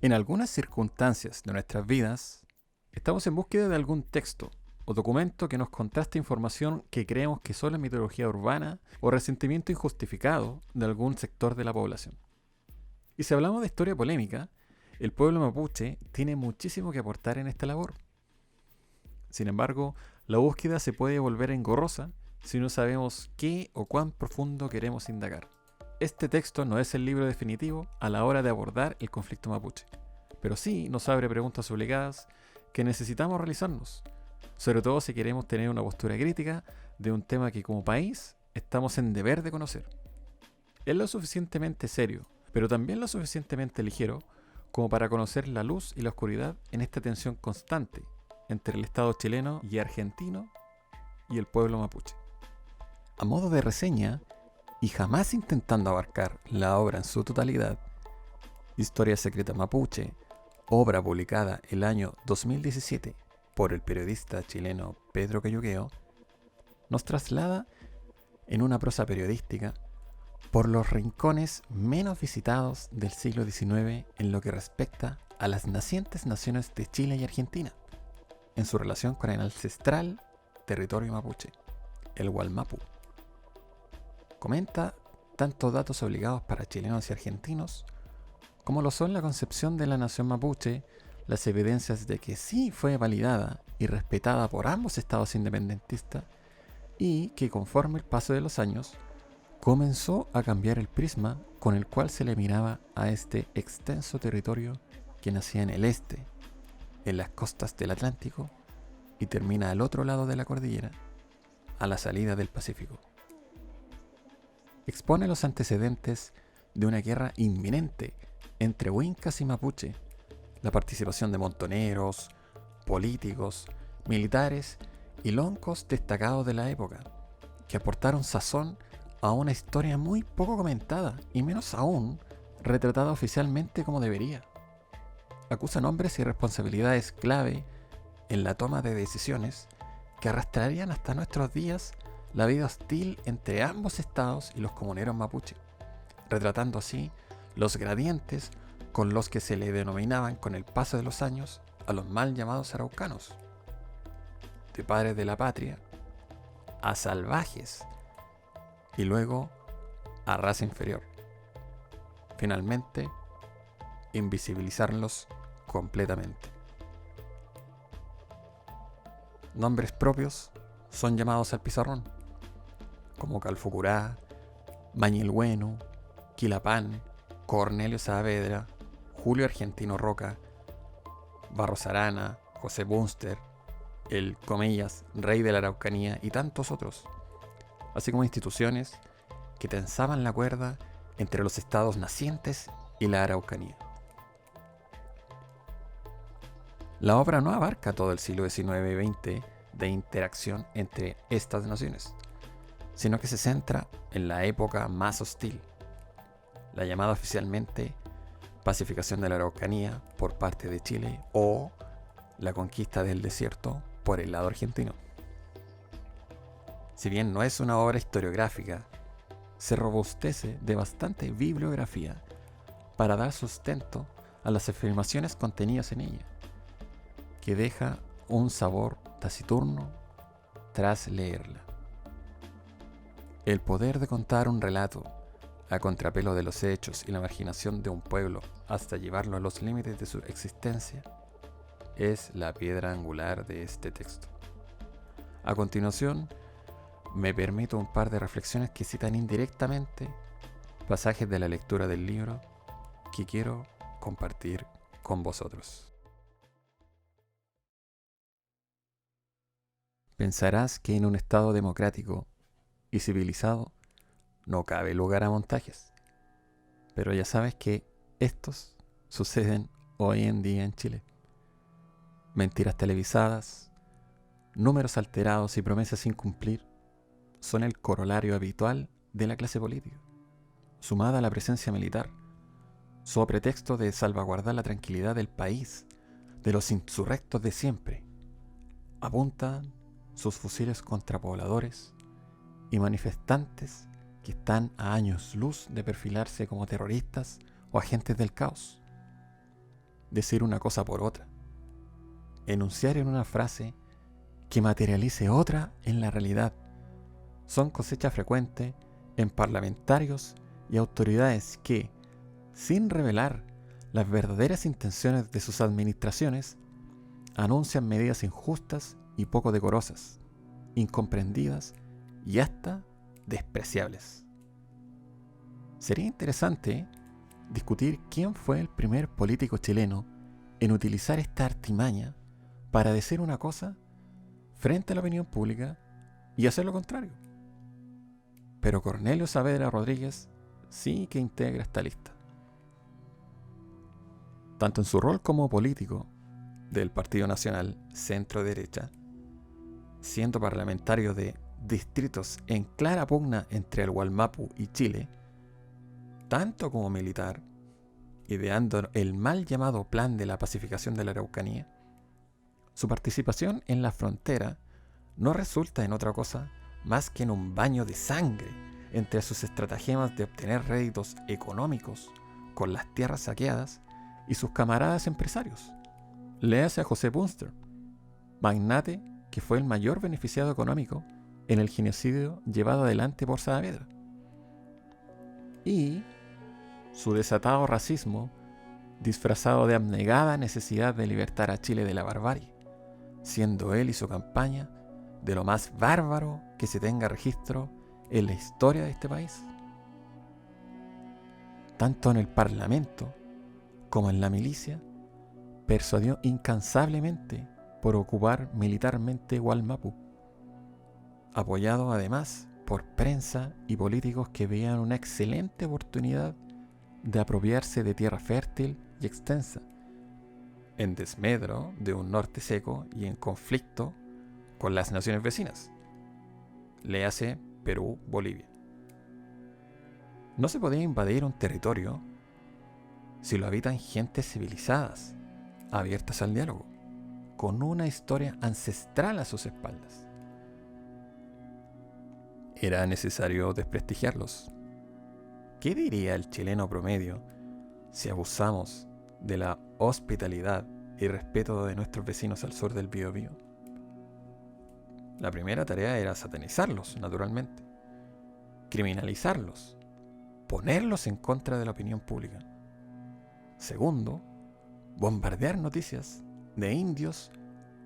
En algunas circunstancias de nuestras vidas, estamos en búsqueda de algún texto o documento que nos contraste información que creemos que solo es mitología urbana o resentimiento injustificado de algún sector de la población. Y si hablamos de historia polémica, el pueblo mapuche tiene muchísimo que aportar en esta labor. Sin embargo, la búsqueda se puede volver engorrosa si no sabemos qué o cuán profundo queremos indagar. Este texto no es el libro definitivo a la hora de abordar el conflicto mapuche, pero sí nos abre preguntas obligadas que necesitamos realizarnos, sobre todo si queremos tener una postura crítica de un tema que como país estamos en deber de conocer. Es lo suficientemente serio, pero también lo suficientemente ligero como para conocer la luz y la oscuridad en esta tensión constante entre el Estado chileno y argentino y el pueblo mapuche. A modo de reseña, y jamás intentando abarcar la obra en su totalidad, Historia Secreta Mapuche, obra publicada el año 2017 por el periodista chileno Pedro Cayuqueo, nos traslada en una prosa periodística por los rincones menos visitados del siglo XIX en lo que respecta a las nacientes naciones de Chile y Argentina, en su relación con el ancestral territorio mapuche, el Gualmapu. Comenta tanto datos obligados para chilenos y argentinos, como lo son la concepción de la nación mapuche, las evidencias de que sí fue validada y respetada por ambos estados independentistas y que conforme el paso de los años comenzó a cambiar el prisma con el cual se le miraba a este extenso territorio que nacía en el este, en las costas del Atlántico y termina al otro lado de la cordillera, a la salida del Pacífico. Expone los antecedentes de una guerra inminente entre huincas y mapuche, la participación de montoneros, políticos, militares y loncos destacados de la época, que aportaron sazón a una historia muy poco comentada y menos aún retratada oficialmente como debería. Acusa nombres y responsabilidades clave en la toma de decisiones que arrastrarían hasta nuestros días la vida hostil entre ambos estados y los comuneros mapuche, retratando así los gradientes con los que se le denominaban con el paso de los años a los mal llamados araucanos, de padres de la patria a salvajes y luego a raza inferior. Finalmente, invisibilizarlos completamente. Nombres propios son llamados al pizarrón, como Calfucurá, Mañilhueno, Quilapán, Cornelio Saavedra, Julio Argentino Roca, Barros Arana, José Bunster, el, comillas, rey de la Araucanía y tantos otros, así como instituciones que tensaban la cuerda entre los estados nacientes y la Araucanía. La obra no abarca todo el siglo XIX y XX de interacción entre estas naciones, sino que se centra en la época más hostil, la llamada oficialmente pacificación de la Araucanía por parte de Chile o la conquista del desierto por el lado argentino. Si bien no es una obra historiográfica, se robustece de bastante bibliografía para dar sustento a las afirmaciones contenidas en ella, que deja un sabor taciturno tras leerla. El poder de contar un relato a contrapelo de los hechos y la marginación de un pueblo hasta llevarlo a los límites de su existencia es la piedra angular de este texto. A continuación, me permito un par de reflexiones que citan indirectamente pasajes de la lectura del libro que quiero compartir con vosotros. Pensarás que en un estado democrático y civilizado no cabe lugar a montajes, pero ya sabes que estos suceden hoy en día en Chile. Mentiras televisadas, números alterados y promesas sin cumplir son el corolario habitual de la clase política, sumada a la presencia militar, sobre pretexto de salvaguardar la tranquilidad del país de los insurrectos de siempre. Apuntan sus fusiles contra pobladores y manifestantes que están a años luz de perfilarse como terroristas o agentes del caos. decir una cosa por otra, enunciar en una frase que materialice otra en la realidad, son cosecha frecuente en parlamentarios y autoridades que, sin revelar las verdaderas intenciones de sus administraciones, anuncian medidas injustas y poco decorosas, incomprendidas y hasta despreciables. Sería interesante discutir quién fue el primer político chileno en utilizar esta artimaña para decir una cosa frente a la opinión pública y hacer lo contrario. Pero Cornelio Saavedra Rodríguez sí que integra esta lista. Tanto en su rol como político del Partido Nacional centro-derecha, siendo parlamentario de distritos en clara pugna entre el Gualmapu y Chile, tanto como militar, ideando el mal llamado Plan de la Pacificación de la Araucanía, su participación en la frontera no resulta en otra cosa más que en un baño de sangre entre sus estratagemas de obtener réditos económicos con las tierras saqueadas y sus camaradas empresarios. Léase a José Bunster, magnate que fue el mayor beneficiado económico en el genocidio llevado adelante por Saavedra. Y su desatado racismo disfrazado de abnegada necesidad de libertar a Chile de la barbarie, siendo él y su campaña de lo más bárbaro que se tenga registro en la historia de este país. Tanto en el Parlamento como en la milicia, persuadió incansablemente por ocupar militarmente Gualmapu, apoyado además por prensa y políticos que veían una excelente oportunidad de apropiarse de tierra fértil y extensa, en desmedro de un norte seco y en conflicto con las naciones vecinas. Léase Perú, Bolivia. No se podía invadir un territorio si lo habitan gentes civilizadas, abiertas al diálogo, con una historia ancestral a sus espaldas. Era necesario desprestigiarlos. ¿Qué diría el chileno promedio si abusamos de la hospitalidad y respeto de nuestros vecinos al sur del Biobío? La primera tarea era satanizarlos, naturalmente, criminalizarlos, ponerlos en contra de la opinión pública. Segundo, bombardear noticias de indios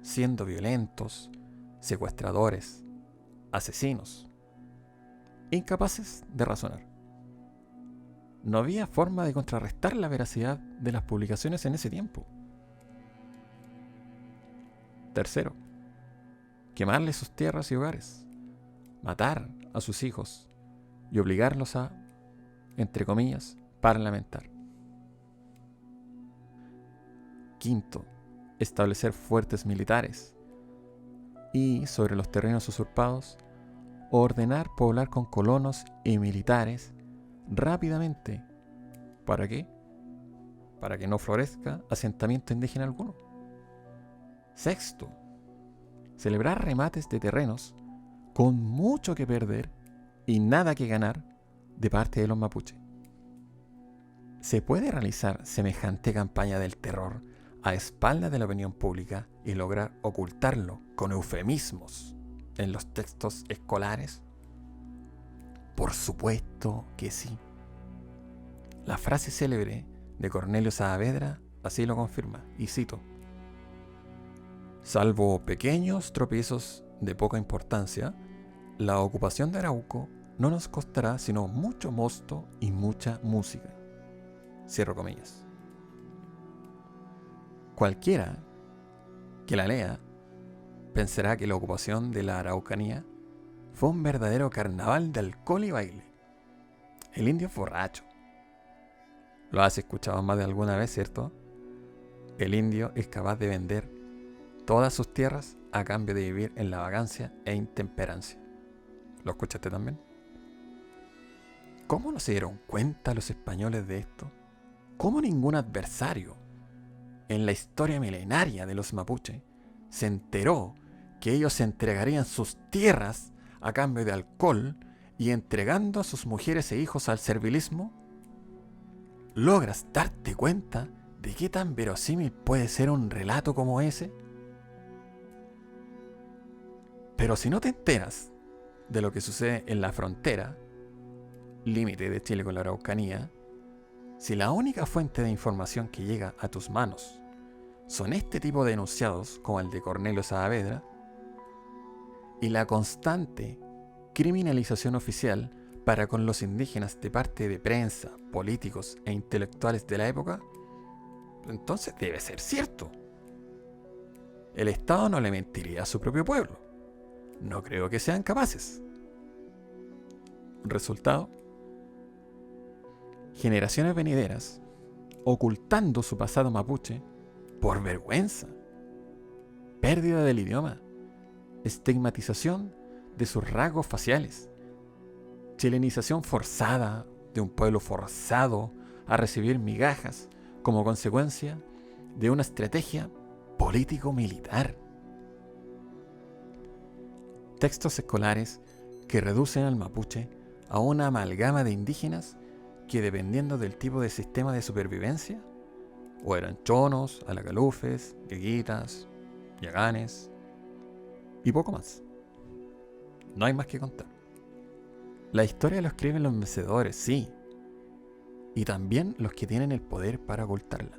siendo violentos, secuestradores, asesinos, incapaces de razonar. No había forma de contrarrestar la veracidad de las publicaciones en ese tiempo. Tercero, quemarles sus tierras y hogares, matar a sus hijos y obligarlos a, entre comillas, parlamentar. Quinto, establecer fuertes militares y, sobre los terrenos usurpados, ordenar poblar con colonos y militares rápidamente. ¿Para qué? Para que no florezca asentamiento indígena alguno. Sexto, celebrar remates de terrenos con mucho que perder y nada que ganar de parte de los mapuches. ¿Se puede realizar semejante campaña del terror a espaldas de la opinión pública y lograr ocultarlo con eufemismos en los textos escolares? Por supuesto que sí. La frase célebre de Cornelio Saavedra así lo confirma, y cito: salvo pequeños tropiezos de poca importancia, la ocupación de Arauco no nos costará sino mucho mosto y mucha música. Cierro comillas. Cualquiera que la lea pensará que la ocupación de la Araucanía fue un verdadero carnaval de alcohol y baile. El indio es borracho. Lo has escuchado más de alguna vez, ¿cierto? El indio es capaz de vender todas sus tierras a cambio de vivir en la vagancia e intemperancia. ¿Lo escuchaste también? ¿Cómo no se dieron cuenta los españoles de esto? ¿Cómo ningún adversario en la historia milenaria de los mapuche se enteró que ellos se entregarían sus tierras a cambio de alcohol y entregando a sus mujeres e hijos al servilismo? ¿Logras darte cuenta ¿de qué tan verosímil puede ser un relato como ese? Pero si no te enteras de lo que sucede en la frontera, límite de Chile con la Araucanía, si la única fuente de información que llega a tus manos son este tipo de enunciados como el de Cornelio Saavedra y la constante criminalización oficial para con los indígenas de parte de prensa, políticos e intelectuales de la época, entonces debe ser cierto. El Estado no le mentiría a su propio pueblo. No creo que sean capaces. Resultado: generaciones venideras ocultando su pasado mapuche por vergüenza, pérdida del idioma, estigmatización de sus rasgos faciales, chilenización forzada de un pueblo forzado a recibir migajas como consecuencia de una estrategia político-militar. Textos escolares que reducen al mapuche a una amalgama de indígenas que, dependiendo del tipo de sistema de supervivencia, o eran chonos, alacalufes, gueguitas, yaganes y poco más. No hay más que contar. La historia lo escriben los vencedores, sí, y también los que tienen el poder para ocultarla.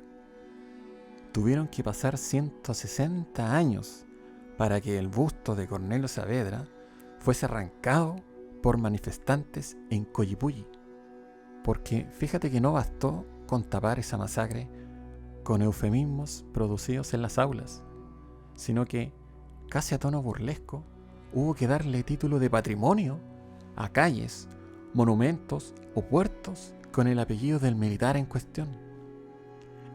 Tuvieron que pasar 160 años para que el busto de Cornelio Saavedra fuese arrancado por manifestantes en Collipulli, porque fíjate que no bastó con tapar esa masacre con eufemismos producidos en las aulas, sino que, casi a tono burlesco, hubo que darle título de patrimonio a calles, monumentos o puertos con el apellido del militar en cuestión.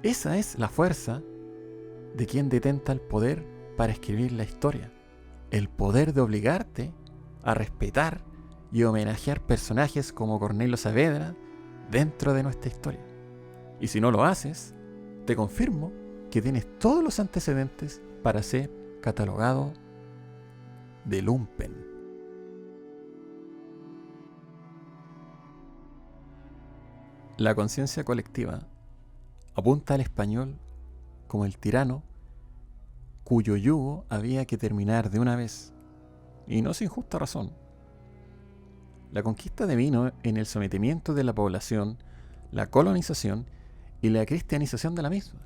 Esa es la fuerza de quien detenta el poder para escribir la historia, el poder de obligarte a respetar y homenajear personajes como Cornelio Saavedra dentro de nuestra historia. Y si no lo haces, te confirmo que tienes todos los antecedentes para ser catalogado de lumpen. La conciencia colectiva apunta al español como el tirano cuyo yugo había que terminar de una vez, y no sin justa razón. La conquista devino en el sometimiento de la población, la colonización y la cristianización de la misma.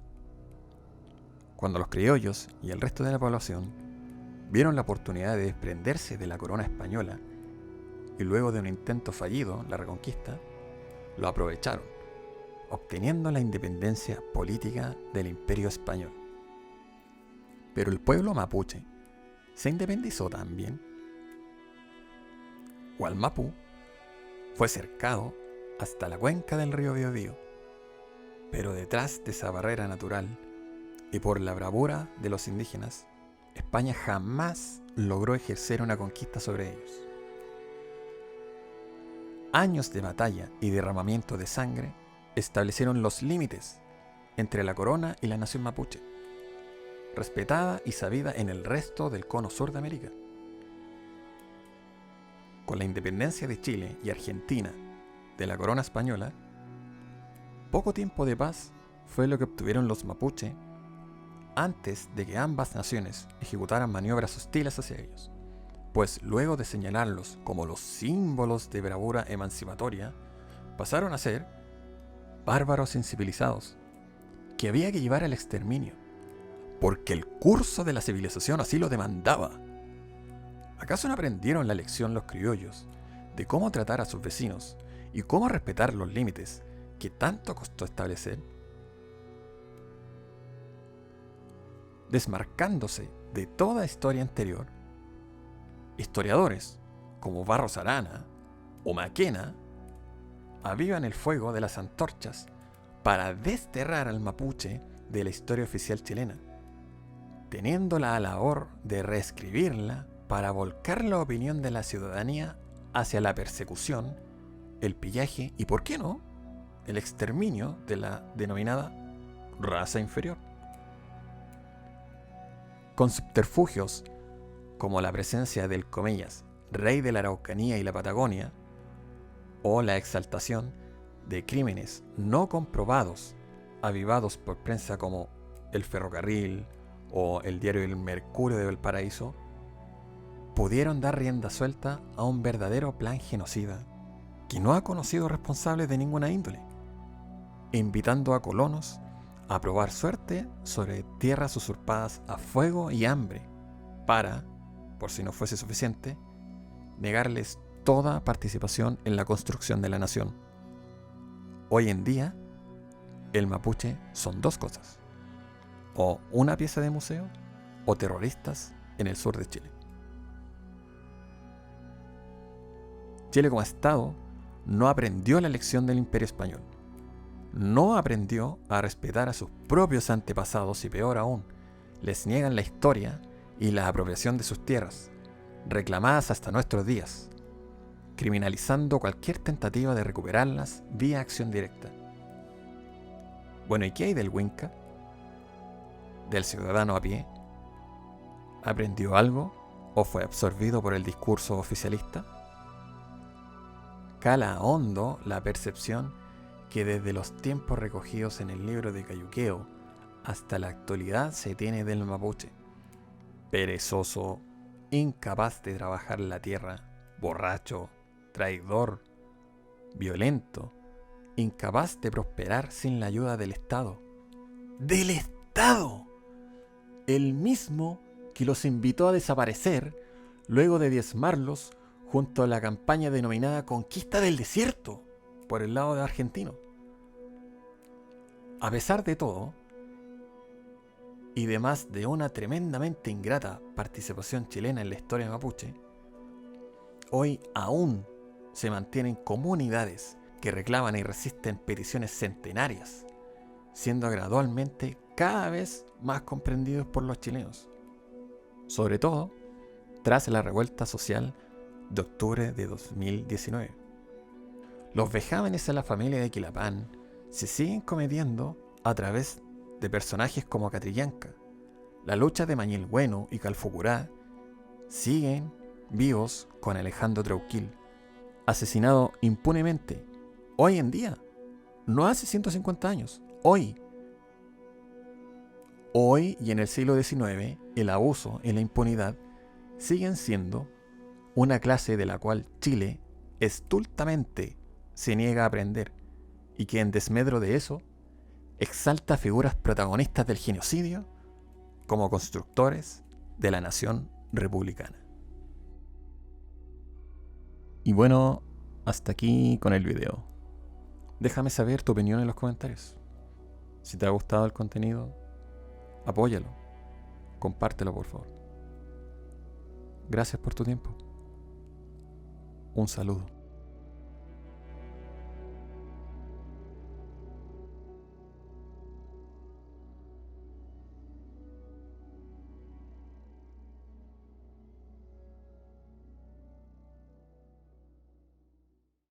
Cuando los criollos y el resto de la población vieron la oportunidad de desprenderse de la corona española y luego de un intento fallido, la reconquista, lo aprovecharon, obteniendo la independencia política del Imperio Español. Pero el pueblo mapuche se independizó también. Wallmapu fue cercado hasta la cuenca del río Biobío, pero detrás de esa barrera natural y por la bravura de los indígenas, España jamás logró ejercer una conquista sobre ellos. Años de batalla y derramamiento de sangre establecieron los límites entre la corona y la nación mapuche, respetada y sabida en el resto del cono sur de América. Con la independencia de Chile y Argentina de la corona española, poco tiempo de paz fue lo que obtuvieron los mapuche antes de que ambas naciones ejecutaran maniobras hostiles hacia ellos, pues luego de señalarlos como los símbolos de bravura emancipatoria, pasaron a ser bárbaros incivilizados que había que llevar al exterminio, porque el curso de la civilización así lo demandaba. ¿Acaso no aprendieron la lección los criollos de cómo tratar a sus vecinos y cómo respetar los límites que tanto costó establecer? Desmarcándose de toda historia anterior, historiadores como Barros Arana o Maquena avivan el fuego de las antorchas para desterrar al mapuche de la historia oficial chilena, teniendo la labor de reescribirla para volcar la opinión de la ciudadanía hacia la persecución, el pillaje y, ¿por qué no?, el exterminio de la denominada raza inferior. Con subterfugios como la presencia del, comillas, rey de la Araucanía y la Patagonia, o la exaltación de crímenes no comprobados avivados por prensa como El Ferrocarril o el diario El Mercurio de Valparaíso, pudieron dar rienda suelta a un verdadero plan genocida que no ha conocido responsables de ninguna índole, invitando a colonos a probar suerte sobre tierras usurpadas a fuego y hambre para, por si no fuese suficiente, negarles toda participación en la construcción de la nación. Hoy en día, el mapuche son dos cosas: o una pieza de museo o terroristas en el sur de Chile. Chile como Estado no aprendió la lección del Imperio Español. No aprendió a respetar a sus propios antepasados y, peor aún, les niegan la historia y la apropiación de sus tierras, reclamadas hasta nuestros días, criminalizando cualquier tentativa de recuperarlas vía acción directa. Bueno, ¿y qué hay del Winca? ¿Del ciudadano a pie? ¿Aprendió algo o fue absorbido por el discurso oficialista? Cala hondo la percepción que desde los tiempos recogidos en el libro de Cayuqueo hasta la actualidad se tiene del mapuche: perezoso, incapaz de trabajar la tierra, borracho, traidor, violento, incapaz de prosperar sin la ayuda del Estado. ¡Del Estado! El mismo que los invitó a desaparecer luego de diezmarlos junto a la campaña denominada Conquista del Desierto por el lado de argentino. A pesar de todo, y de más de una tremendamente ingrata participación chilena en la historia mapuche, hoy aún se mantienen comunidades que reclaman y resisten peticiones centenarias, siendo gradualmente cada vez más comprendidos por los chilenos, sobre todo tras la revuelta social de octubre de 2019. Los vejámenes a la familia de Quilapán se siguen cometiendo a través de personajes como Catrillanca. La lucha de Mañil Bueno y Calfucurá siguen vivos con Alejandro Trauquil, asesinado impunemente hoy en día, no hace 150 años, hoy. Hoy y en el siglo XIX, el abuso y la impunidad siguen siendo una clase de la cual Chile estultamente se niega a aprender, y que en desmedro de eso exalta figuras protagonistas del genocidio como constructores de la nación republicana. Y bueno, hasta aquí con el video. Déjame saber tu opinión en los comentarios. Si te ha gustado el contenido, apóyalo, compártelo por favor. Gracias por tu tiempo. Un saludo.